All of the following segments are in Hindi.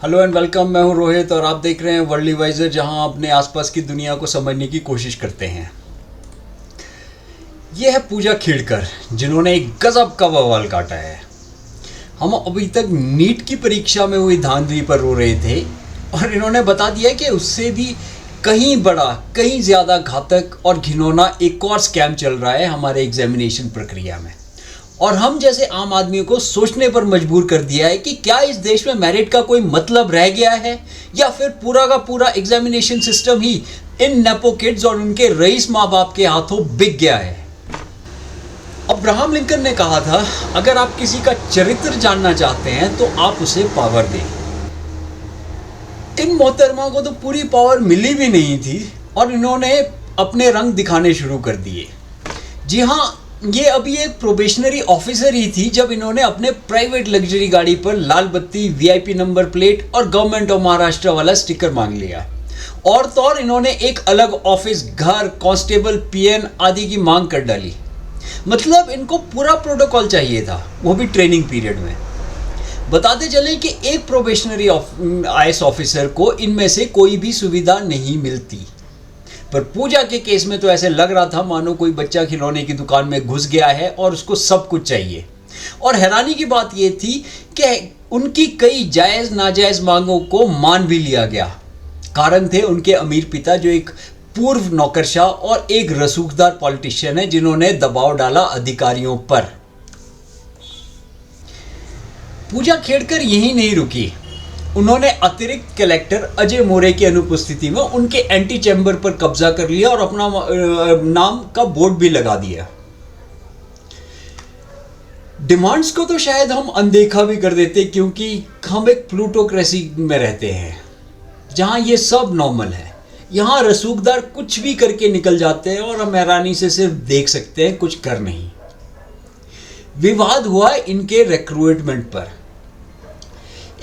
Hello and welcome. मैं हूं रोहित और आप देख रहे हैं वर्ल्ड डिवाइजर, जहां अपने आसपास की दुनिया को समझने की कोशिश करते हैं। यह है पूजा खेड़कर, जिन्होंने एक गजब का बवाल काटा है। हम अभी तक नीट की परीक्षा में हुई धांधली पर रो रहे थे और इन्होंने बता दिया कि उससे भी कहीं बड़ा, कहीं ज़्यादा घातक और घिनौना एक और स्कैम चल रहा है हमारे एग्जामिनेशन प्रक्रिया में। और हम जैसे आम आदमियों को सोचने पर मजबूर कर दिया है कि क्या इस देश में मेरिट का कोई मतलब रह गया है, या फिर पूरा का पूरा एग्जामिनेशन सिस्टम ही इन नेपो किड्स और उनके रईस माँ बाप के हाथों बिक गया है। अब्राहम लिंकन ने कहा था, अगर आप किसी का चरित्र जानना चाहते हैं तो आप उसे पावर दें। इन मोहतरमा को तो पूरी पावर मिली भी नहीं थी और इन्होंने अपने रंग दिखाने शुरू कर दिए। जी हाँ, ये अभी एक प्रोबेशनरी ऑफिसर ही थी जब इन्होंने अपने प्राइवेट लग्जरी गाड़ी पर लाल बत्ती, वीआईपी नंबर प्लेट और गवर्नमेंट ऑफ महाराष्ट्र वाला स्टिकर मांग लिया। और तो और इन्होंने एक अलग ऑफिस, घर, कांस्टेबल, पीएन आदि की मांग कर डाली। मतलब इनको पूरा प्रोटोकॉल चाहिए था, वो भी ट्रेनिंग पीरियड में। बताते चलें कि एक प्रोबेशनरी आईएएस ऑफिसर को इनमें से कोई भी सुविधा नहीं मिलती। पर पूजा के केस में तो ऐसे लग रहा था मानो कोई बच्चा खिलौने की दुकान में घुस गया है और उसको सब कुछ चाहिए। और हैरानी की बात यह थी कि उनकी कई जायज़ नाजायज़ मांगों को मान भी लिया गया। कारण थे उनके अमीर पिता, जो एक पूर्व नौकरशाह और एक रसूखदार पॉलिटिशियन है, जिन्होंने दबाव डाला अधिकारियों पर। पूजा खेड़कर यहीं नहीं रुकी। उन्होंने अतिरिक्त कलेक्टर अजय मोरे की अनुपस्थिति में उनके एंटी चैम्बर पर कब्जा कर लिया और अपना नाम का बोर्ड भी लगा दिया। डिमांड्स को तो शायद हम अनदेखा भी कर देते, क्योंकि हम एक प्लूटोक्रेसी में रहते हैं जहां ये सब नॉर्मल है। यहां रसूखदार कुछ भी करके निकल जाते हैं और हम हैरानी से सिर्फ देख सकते हैं, कुछ कर नहीं। विवाद हुआ इनके रिक्रूटमेंट पर।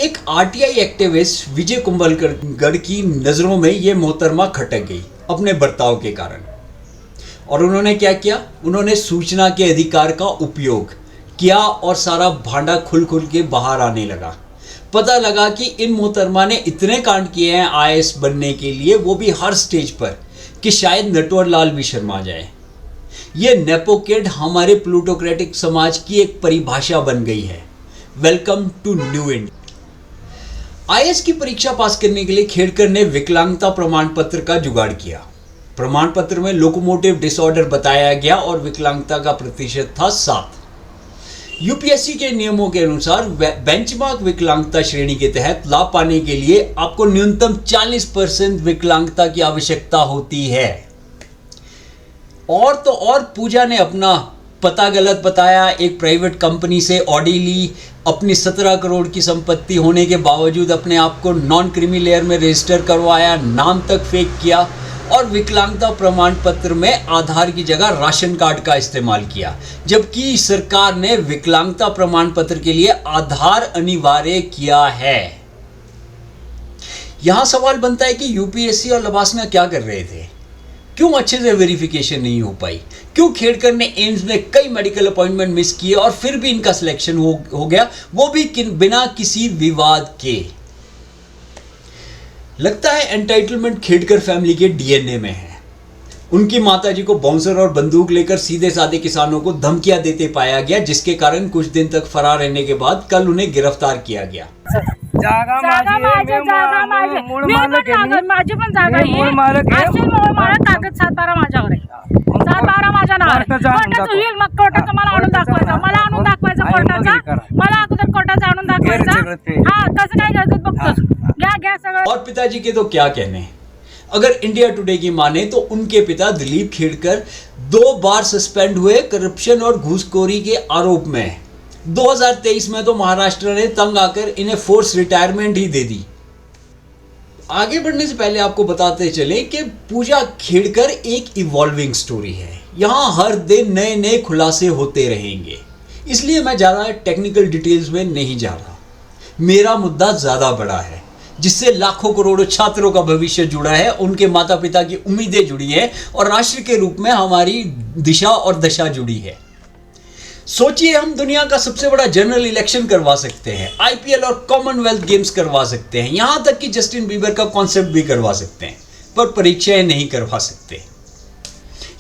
एक आरटीआई एक्टिविस्ट विजय कुंभलगढ़ की नज़रों में ये मोहतरमा खटक गई अपने बर्ताव के कारण। और उन्होंने क्या किया? उन्होंने सूचना के अधिकार का उपयोग किया और सारा भांडा खुल खुल के बाहर आने लगा। पता लगा कि इन मोहतरमा ने इतने कांड किए हैं आईएएस बनने के लिए, वो भी हर स्टेज पर, कि शायद नटवर लाल भी शर्मा जाए। ये नेपो किड हमारे प्लूटोक्रेटिक समाज की एक परिभाषा बन गई है। Welcome to new India. IAS की परीक्षा पास करने के लिए खेड़कर ने विकलांगता प्रमाण पत्र का जुगाड़ किया। प्रमाण पत्र में लोकोमोटिव डिसऑर्डर बताया गया और विकलांगता का प्रतिशत था 7। यूपीएससी के नियमों के अनुसार बेंचमार्क विकलांगता श्रेणी के तहत लाभ पाने के लिए आपको न्यूनतम 40% विकलांगता की आवश्यकता होती है। और तो और पूजा ने अपना पता गलत बताया, एक प्राइवेट कंपनी से ऑडी ली, अपनी 17 करोड़ की संपत्ति होने के बावजूद अपने आप को नॉन क्रीमी लेयर में रजिस्टर करवाया, नाम तक फेक किया और विकलांगता प्रमाण पत्र में आधार की जगह राशन कार्ड का इस्तेमाल किया, जबकि सरकार ने विकलांगता प्रमाण पत्र के लिए आधार अनिवार्य किया है। यहां सवाल बनता है कि यूपीएससी और लबासना क्या कर रहे थे? क्यों अच्छे से वेरिफिकेशन नहीं हो पाई? क्यों खेड़कर ने एम्स में कई मेडिकल अपॉइंटमेंट मिस किए और फिर भी इनका सिलेक्शन हो गया, वो भी बिना किसी विवाद के? लगता है एंटाइटलमेंट खेड़कर फैमिली के डीएनए में है। उनकी माताजी को बाउंसर और बंदूक लेकर सीधे साधे किसानों को धमकियां देते पाया गया, जिसके कारण कुछ दिन तक फरार रहने के बाद कल उन्हें गिरफ्तार किया गया। जागा माझी पण जागा आहे, कागद 7-12 माझ्यावर आहे, 7-12 माझ्या नावावर. कोर्टाचं होईल, मग कोर्टाचं मला आणून दाखवायचं, कोर्टाचा मला अगोदर कोर्टाचा आणून दाखवायचा. हा, कसं काय करतात बघतोस. घ्या सगळं. और पिताजी के तो क्या कहने। अगर इंडिया टुडे की माने तो उनके पिता दिलीप खेड़कर 2 बार सस्पेंड हुए करप्शन और घूसखोरी के आरोप में। 2023 में तो महाराष्ट्र ने तंग आकर इन्हें फोर्स रिटायरमेंट ही दे दी। आगे बढ़ने से पहले आपको बताते चले कि पूजा खेड़कर एक इवॉल्विंग स्टोरी है। यहाँ हर दिन नए नए खुलासे होते रहेंगे, इसलिए मैं ज़्यादा टेक्निकल डिटेल्स में नहीं जा रहा। मेरा मुद्दा ज़्यादा बड़ा है, जिससे लाखों करोड़ों छात्रों का भविष्य जुड़ा है, उनके माता पिता की उम्मीदें जुड़ी हैं और राष्ट्र के रूप में हमारी दिशा और दशा जुड़ी है। सोचिए, हम दुनिया का सबसे बड़ा जनरल इलेक्शन करवा सकते हैं, आईपीएल और कॉमनवेल्थ गेम्स करवा सकते हैं, यहां तक कि जस्टिन बीबर का कॉन्सेप्ट भी करवा सकते हैं, पर परीक्षाएं नहीं करवा सकते।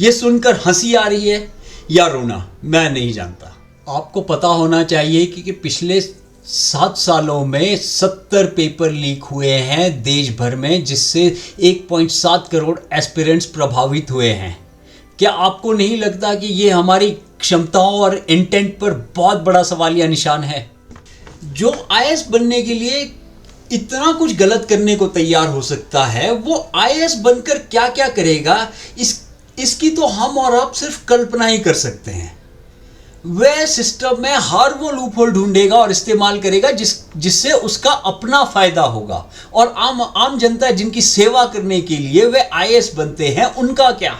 यह सुनकर हंसी आ रही है या रोना, मैं नहीं जानता। आपको पता होना चाहिए कि पिछले 7 सालों में 70 पेपर लीक हुए हैं देश भर में, जिससे 1.7 करोड़ एस्पिरेंट्स प्रभावित हुए हैं। क्या आपको नहीं लगता कि ये हमारी क्षमताओं और इंटेंट पर बहुत बड़ा सवालिया निशान है? जो आईएएस बनने के लिए इतना कुछ गलत करने को तैयार हो सकता है, वो आईएएस बनकर क्या क्या करेगा, इसकी तो हम और आप सिर्फ कल्पना ही कर सकते हैं। वह सिस्टम में हर वो लूपहोल ढूंढेगा और इस्तेमाल करेगा जिससे उसका अपना फायदा होगा, और आम जनता जिनकी सेवा करने के लिए वे आईएएस बनते हैं, उनका क्या?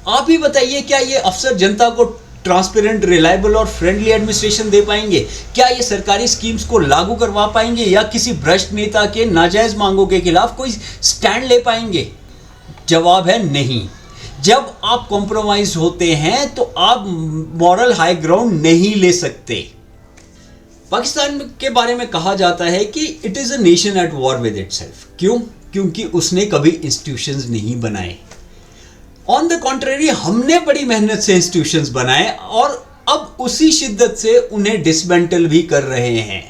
आप ही बताइए, क्या ये अफसर जनता को ट्रांसपेरेंट, रिलायबल और फ्रेंडली एडमिनिस्ट्रेशन दे पाएंगे? क्या ये सरकारी स्कीम्स को लागू करवा पाएंगे या किसी भ्रष्ट नेता के नाजायज मांगों के खिलाफ कोई स्टैंड ले पाएंगे? जवाब है नहीं। जब आप कॉम्प्रोमाइज होते हैं तो आप मॉरल हाई ग्राउंड नहीं ले सकते। पाकिस्तान के बारे में कहा जाता है कि it is a nation at war with itself. क्यों? क्योंकि उसने कभी इंस्टीट्यूशंस नहीं बनाए। ऑन द कॉन्ट्रेरी, हमने बड़ी मेहनत से इंस्टीट्यूशंस बनाए और अब उसी शिद्दत से उन्हें डिसमेंटल भी कर रहे हैं।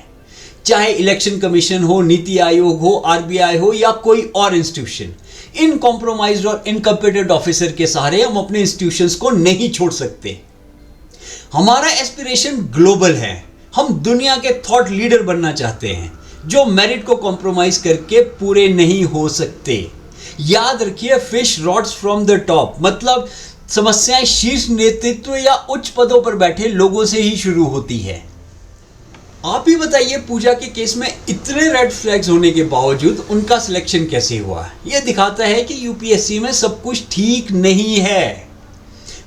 चाहे इलेक्शन कमीशन हो, नीति आयोग हो, आरबीआई हो या कोई और इंस्टीट्यूशन, इन कॉम्प्रोमाइज्ड और इनकम्पिटेंट ऑफिसर के सहारे हम अपने इंस्टीट्यूशंस को नहीं छोड़ सकते। हमारा एस्पिरेशन ग्लोबल है। हम दुनिया के थॉट लीडर बनना चाहते हैं, जो मेरिट को कॉम्प्रोमाइज करके पूरे नहीं हो सकते। याद रखिए, fish rots from the top, मतलब समस्याएं शीर्ष नेतृत्व या उच्च पदों पर बैठे लोगों से ही शुरू होती है। आप ही बताइए, पूजा के केस में इतने रेड फ्लैग्स होने के बावजूद उनका सिलेक्शन कैसे हुआ? यह दिखाता है कि यूपीएससी में सब कुछ ठीक नहीं है।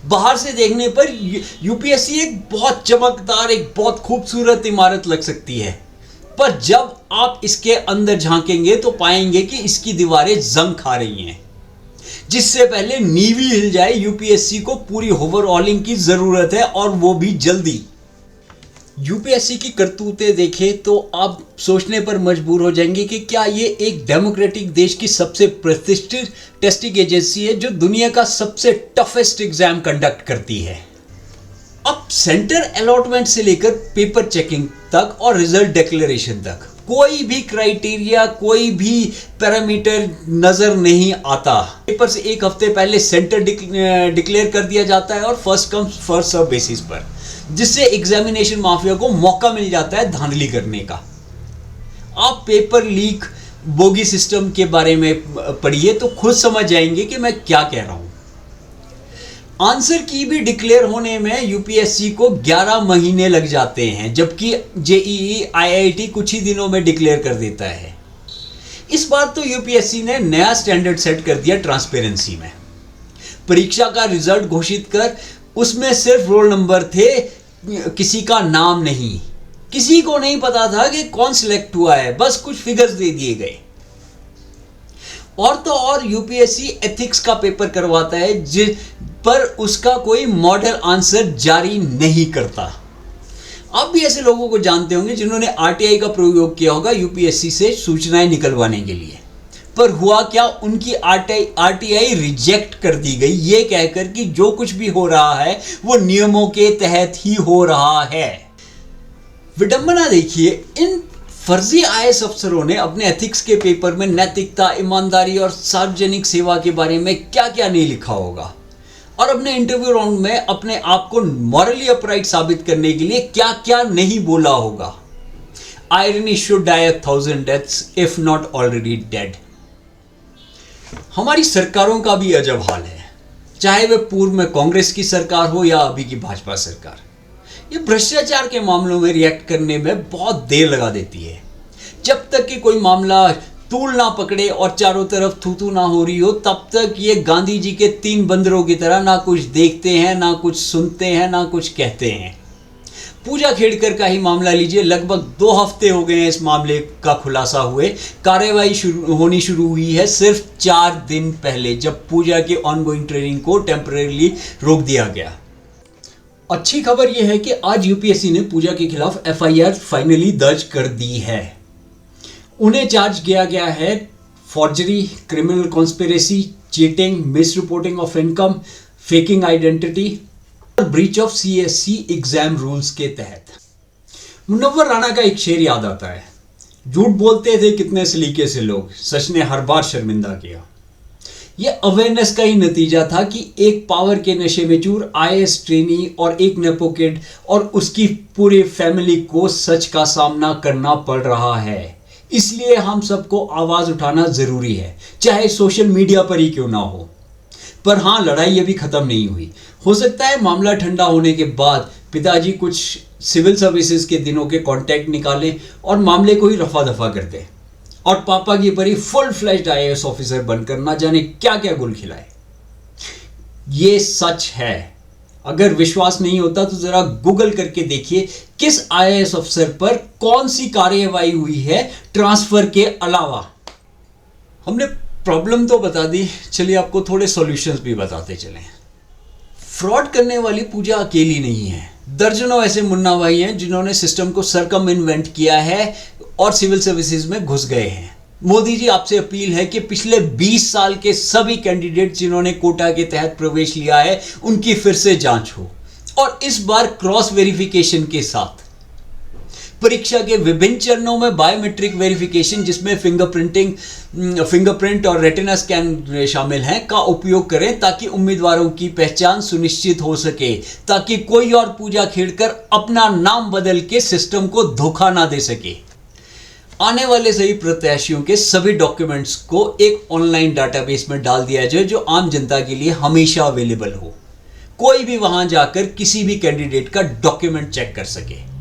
बाहर से देखने पर यूपीएससी एक बहुत चमकदार, एक बहुत खूबसूरत इमारत लग सकती है, पर जब आप इसके अंदर झांकेंगे तो पाएंगे कि इसकी दीवारें जंग खा रही हैं। जिससे पहले नींव हिल जाए, यूपीएससी को पूरी ओवरऑलिंग की जरूरत है, और वो भी जल्दी। यूपीएससी की करतूतें देखें तो आप सोचने पर मजबूर हो जाएंगे कि क्या ये एक डेमोक्रेटिक देश की सबसे प्रतिष्ठित टेस्टिंग एजेंसी है जो दुनिया का सबसे टफेस्ट एग्जाम कंडक्ट करती है। अब सेंटर अलॉटमेंट से लेकर पेपर चेकिंग तक और रिजल्ट डिक्लेरेशन तक कोई भी क्राइटेरिया, कोई भी पैरामीटर नजर नहीं आता। पेपर से एक हफ्ते पहले सेंटर डिक्लेयर कर दिया जाता है और first come first serve basis पर, जिससे एग्जामिनेशन माफिया को मौका मिल जाता है धांधली करने का। आप पेपर लीक, बोगी सिस्टम के बारे में पढ़िए तो खुद समझ जाएंगे कि मैं क्या कह रहा हूं। आंसर की भी डिक्लेयर होने में यूपीएससी को 11 महीने लग जाते हैं, जबकि जेईई, आईआईटी कुछ ही दिनों में डिक्लेयर कर देता है। इस बार तो यूपीएससी ने नया स्टैंडर्ड सेट कर दिया ट्रांसपेरेंसी में। परीक्षा का रिजल्ट घोषित कर उसमें सिर्फ रोल नंबर थे, किसी का नाम नहीं। किसी को नहीं पता था कि कौन सिलेक्ट हुआ है, बस कुछ फिगर्स दे दिए गए। और तो और यूपीएससी एथिक्स का पेपर करवाता है, पर उसका कोई मॉडल आंसर जारी नहीं करता। आप भी ऐसे लोगों को जानते होंगे जिन्होंने आरटीआई का प्रयोग किया होगा यूपीएससी से सूचनाएं निकलवाने के लिए, पर हुआ क्या, उनकी आरटीआई रिजेक्ट कर दी गई, ये कहकर कि जो कुछ भी हो रहा है वो नियमों के तहत ही हो रहा है। विडंबना देखिए, इन फर्जी आईएएस अफसरों ने अपने एथिक्स के पेपर में नैतिकता, ईमानदारी और सार्वजनिक सेवा के बारे में क्या क्या नहीं लिखा होगा, और अपने इंटरव्यू राउंड में अपने आप को मॉरली अपराइट साबित करने के लिए क्या क्या नहीं बोला होगा। Irony should die 1000 deaths if not already dead. हमारी सरकारों का भी अजब हाल है, चाहे वह पूर्व में कांग्रेस की सरकार हो या अभी की भाजपा सरकार। ये भ्रष्टाचार के मामलों में रिएक्ट करने में बहुत देर लगा देती है। जब तक कि कोई मामला तूल ना पकड़े और चारों तरफ थू ना हो रही हो, तब तक ये गांधी जी के 3 बंदरों की तरह ना कुछ देखते हैं, ना कुछ सुनते हैं, ना कुछ कहते हैं। पूजा खेड़कर का ही मामला लीजिए, लगभग 2 हफ्ते हो गए हैं इस मामले का खुलासा हुए। कार्रवाई होनी शुरू हुई है सिर्फ 4 दिन पहले, जब पूजा के ऑनगोइंग ट्रेनिंग को टेम्परेरीली रोक दिया गया। अच्छी खबर यह है कि आज यूपीएससी ने पूजा के खिलाफ एफआईआर फाइनली दर्ज कर दी है। उन्हें चार्ज किया गया है forgery, criminal conspiracy, cheating, misreporting of income, faking identity और breach of CSC exam rules के तहत। मुनव्वर राणा का एक शेर याद आता है, झूठ बोलते थे कितने सलीके से लोग, सच ने हर बार शर्मिंदा किया। यह अवेयरनेस का ही नतीजा था कि एक पावर के नशे में चूर आईएएस ट्रेनी और एक नेपो किड और उसकी पूरी फैमिली को सच का सामना करना पड़ रहा है। इसलिए हम सबको आवाज उठाना जरूरी है, चाहे सोशल मीडिया पर ही क्यों ना हो। पर हाँ, लड़ाई अभी खत्म नहीं हुई। हो सकता है मामला ठंडा होने के बाद पिताजी कुछ सिविल सर्विसेज के दिनों के कॉन्टैक्ट निकालें और मामले को ही रफा दफा कर दें और पापा की परी फुल फ्लैश्ड आईएएस ऑफिसर बनकर ना जाने क्या क्या गुल खिलाए। ये सच है। अगर विश्वास नहीं होता तो जरा गूगल करके देखिए किस आईएएस अफसर पर कौन सी कार्यवाही हुई है ट्रांसफर के अलावा। हमने प्रॉब्लम तो बता दी, चलिए आपको थोड़े सॉल्यूशंस भी बताते चलें। फ्रॉड करने वाली पूजा अकेली नहीं है। दर्जनों ऐसे मुन्ना भाई हैं जिन्होंने सिस्टम को सरकम इन्वेंट किया है और सिविल सर्विसेज में घुस गए हैं। मोदी जी, आपसे अपील है कि पिछले 20 साल के सभी कैंडिडेट जिन्होंने कोटा के तहत प्रवेश लिया है उनकी फिर से जांच हो और इस बार क्रॉस वेरिफिकेशन के साथ। परीक्षा के विभिन्न चरणों में बायोमेट्रिक वेरिफिकेशन, जिसमें फिंगरप्रिंट और रेटिना स्कैन शामिल हैं, का उपयोग करें ताकि उम्मीदवारों की पहचान सुनिश्चित हो सके, ताकि कोई और पूजा खेलकर अपना नाम बदल के सिस्टम को धोखा ना दे सके। आने वाले सभी प्रत्याशियों के सभी डॉक्यूमेंट्स को एक ऑनलाइन डाटाबेस में डाल दिया जाए जो आम जनता के लिए हमेशा अवेलेबल हो। कोई भी वहां जाकर किसी भी कैंडिडेट का डॉक्यूमेंट चेक कर सके।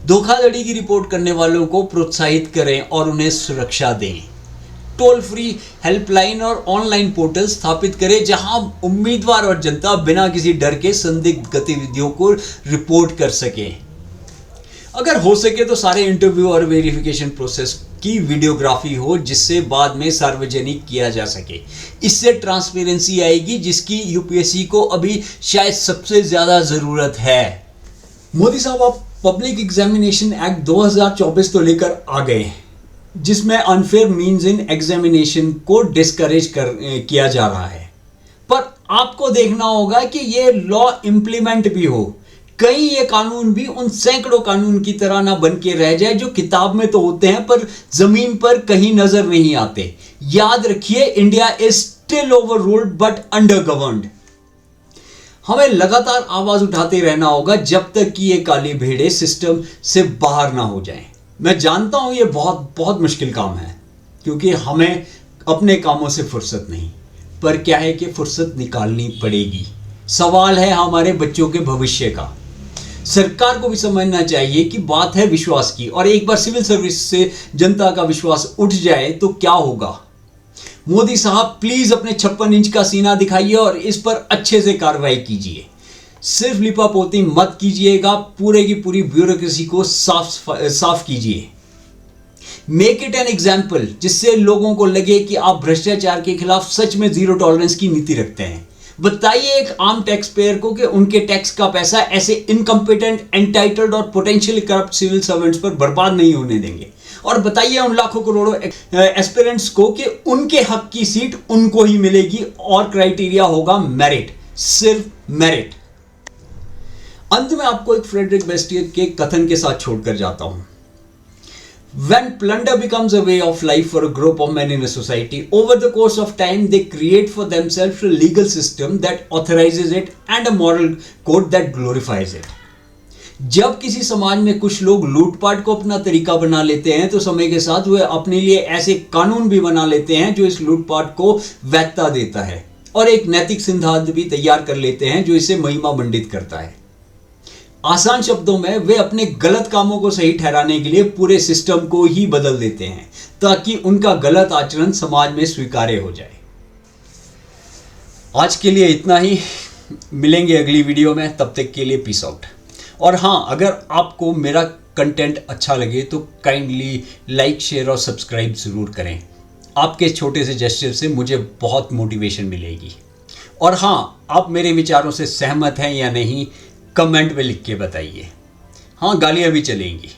धोखाधड़ी की रिपोर्ट करने वालों को प्रोत्साहित करें और उन्हें सुरक्षा दें। टोल फ्री हेल्पलाइन और ऑनलाइन पोर्टल स्थापित करें जहां उम्मीदवार और जनता बिना किसी डर के संदिग्ध गतिविधियों को रिपोर्ट कर सकें। अगर हो सके तो सारे इंटरव्यू और वेरिफिकेशन प्रोसेस की वीडियोग्राफी हो जिससे बाद में सार्वजनिक किया जा सके। इससे ट्रांसपेरेंसी आएगी जिसकी यूपीएससी को अभी शायद सबसे ज्यादा जरूरत है। मोदी साहब, आप पब्लिक एग्जामिनेशन एक्ट 2024 तो लेकर आ गए जिसमें अनफेयर मीन्स इन एग्जामिनेशन को डिस्करेज किया जा रहा है, पर आपको देखना होगा कि ये लॉ इंप्लीमेंट भी हो। कहीं ये कानून भी उन सैकड़ों कानून की तरह ना बन के रह जाए जो किताब में तो होते हैं पर जमीन पर कहीं नजर नहीं आते। याद रखिए, India is still over ruled but under governed. हमें लगातार आवाज उठाते रहना होगा जब तक कि ये काली भेड़ें सिस्टम से बाहर ना हो जाएं। मैं जानता हूं ये बहुत बहुत मुश्किल काम है क्योंकि हमें अपने कामों से फुर्सत नहीं, पर क्या है कि फुर्सत निकालनी पड़ेगी। सवाल है हमारे बच्चों के भविष्य का। सरकार को भी समझना चाहिए कि बात है विश्वास की, और एक बार सिविल सर्विस से जनता का विश्वास उठ जाए तो क्या होगा। मोदी साहब, प्लीज अपने 56 इंच का सीना दिखाइए और इस पर अच्छे से कार्रवाई कीजिए। सिर्फ लिपापोती मत कीजिएगा, पूरे की पूरी ब्यूरोक्रेसी को साफ कीजिए। मेक इट एन एग्जाम्पल, जिससे लोगों को लगे कि आप भ्रष्टाचार के खिलाफ सच में जीरो टॉलरेंस की नीति रखते हैं। बताइए एक आम टैक्स पेयर को कि उनके टैक्स का पैसा ऐसे इनकम्पिटेंट, एंटाइटल्ड और पोटेंशियली करप्ट सिविल सर्वेंट्स पर बर्बाद नहीं होने देंगे। और बताइए उन लाखों करोड़ों एस्पिरेंट्स को कि उनके हक की सीट उनको ही मिलेगी और क्राइटेरिया होगा मेरिट, सिर्फ मेरिट। अंत में आपको एक फ्रेडरिक बेस्टियर के कथन के साथ छोड़कर जाता हूं। When plunder becomes a way of life for a group of men in a society, over the course of time they create for themselves a legal system that authorizes it and a moral code that glorifies it. जब किसी समाज में कुछ लोग लूटपाट को अपना तरीका बना लेते हैं तो समय के साथ वे अपने लिए ऐसे कानून भी बना लेते हैं जो इस लूटपाट को वैधता देता है, और एक नैतिक सिद्धांत भी तैयार कर लेते हैं जो इसे महिमा मंडित करता है। आसान शब्दों में वे अपने गलत कामों को सही ठहराने के लिए पूरे सिस्टम को ही बदल देते हैं ताकि उनका गलत आचरण समाज में स्वीकार्य हो जाए। आज के लिए इतना ही, मिलेंगे अगली वीडियो में, तब तक के लिए पीस आउट। और हाँ, अगर आपको मेरा कंटेंट अच्छा लगे तो काइंडली लाइक, शेयर और सब्सक्राइब ज़रूर करें। आपके छोटे से जेस्चर से मुझे बहुत मोटिवेशन मिलेगी। और हाँ, आप मेरे विचारों से सहमत हैं या नहीं, कमेंट में लिख के बताइए। हाँ, गालियाँ भी चलेंगी।